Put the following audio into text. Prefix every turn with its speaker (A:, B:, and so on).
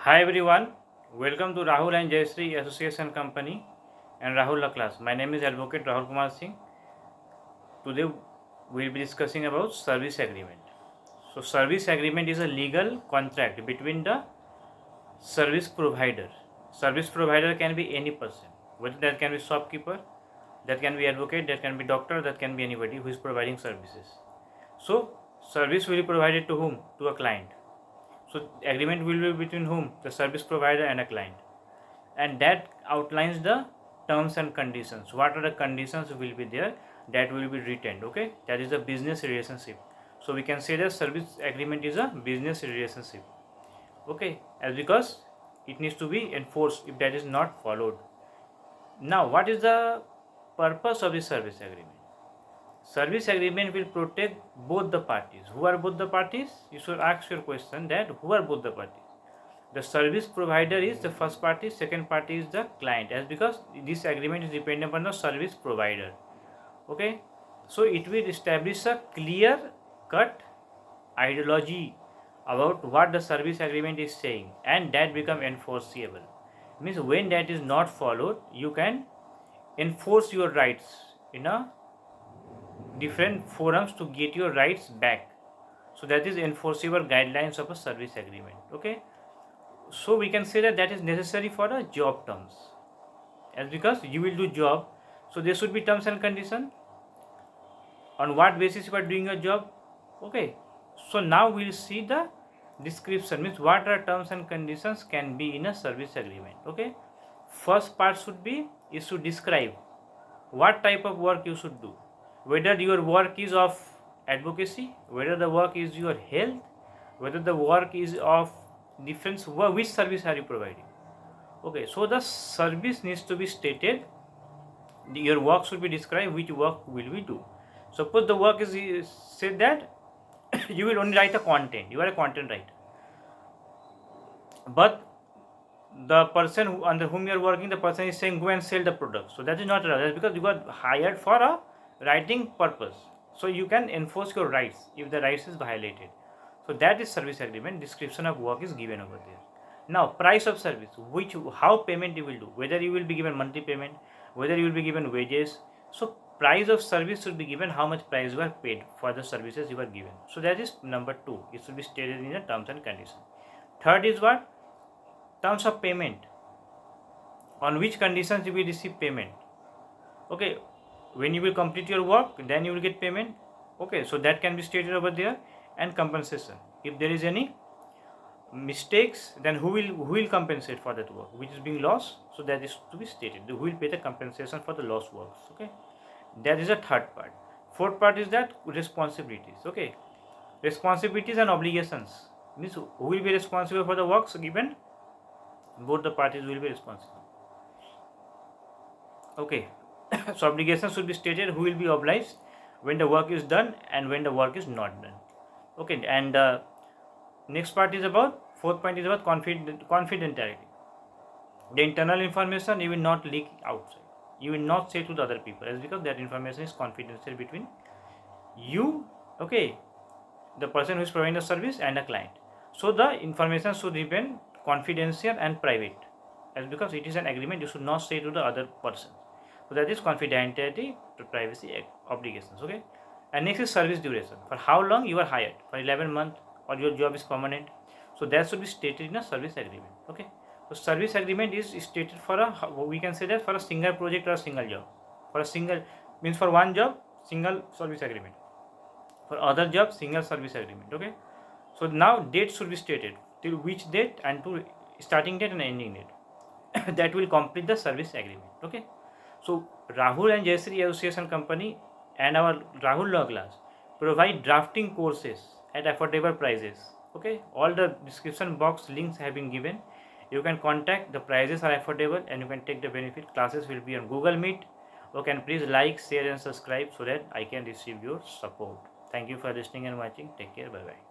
A: Hi everyone, welcome to Rahul and Jayashree Association Company and Rahul La class. My name is Advocate Rahul Kumar Singh. Today we will be discussing about service agreement. So service agreement is a legal contract between the service provider. Service provider can be any person, whether that can be shopkeeper, that can be advocate, that can be doctor, that can be anybody who is providing services. So service will be provided to whom? To a client. So agreement will be between whom? The service provider and a client. And that outlines the terms and conditions. What are the conditions will be there that will be written? Okay, that is a business relationship. So we can say that service agreement is a business relationship. Okay, as because it needs to be enforced if that is not followed. Now, what is the purpose of the service agreement? Service agreement will protect both the parties. Who are both the parties? You should ask your question that who are both the parties? The service provider is the first party, second party is the client, as because this agreement is dependent upon the service provider. Okay, so it will establish a clear cut ideology about what the service agreement is saying, and that become enforceable. Means when that is not followed, you can enforce your rights in a different forums to get your rights back. So that is enforceable guidelines of a service agreement. Okay, so we can say that that is necessary for the job terms, as because you will do job, so there should be terms and condition on what basis you are doing your job. Okay, so now we'll see the description, means what are terms and conditions can be in a service agreement. Okay, first part should be is to describe what type of work you should do, whether your work is of advocacy, whether the work is your health, whether the work is of defense, which service are you providing. Okay, so the service needs to be stated, your work should be described, which work will we do. Suppose the work is said that you will only write the content, you are a content writer, but the person under whom you are working, the person is saying go and sell the product. So that is not right. That's because you got hired for a writing purpose. So you can enforce your rights if the rights is violated. So that is service agreement. Description of work is given over there. Now price of service, which how payment you will do, whether you will be given monthly payment, whether you will be given wages. So price of service should be given, how much price you are paid for the services you are given. So that is number 2. It should be stated in the terms and conditions. Third is what? Terms of payment, on which conditions you will receive payment. Okay, when you will complete your work, then you will get payment. Okay, so that can be stated over there. And compensation, if there is any mistakes, then who will compensate for that work which is being lost. So that is to be stated, who will pay the compensation for the lost works. Okay, that is the third part. Fourth part is that responsibilities. Okay, responsibilities and obligations, means who will be responsible for the works given. Both the parties will be responsible. Okay, so obligations should be stated, who will be obliged when the work is done and when the work is not done. Okay, and next part is about, fourth point is about confidentiality. The internal information you will not leak outside, you will not say to the other people, as because that information is confidential between you, okay, the person who is providing the service and the client. So the information should remain confidential and private, as because it is an agreement, you should not say to the other person. So that is confidentiality to privacy obligations. Okay, and next is service duration, for how long you are hired, for 11 months or your job is permanent. So that should be stated in a service agreement. Okay, so service agreement is stated for a, we can say that for a single project or a single job. For a single means for one job, single service agreement. For other job, single service agreement. Okay, so now date should be stated, till which date and to starting date and ending date that will complete the service agreement. Okay, so Rahul and Jayashree Association Company and our Rahul Law Class provide drafting courses at affordable prices. Okay, all the description box links have been given. You can contact, the prices are affordable and you can take the benefit. Classes will be on Google Meet. Okay, and please like, share and subscribe so that I can receive your support. Thank you for listening and watching. Take care. Bye bye.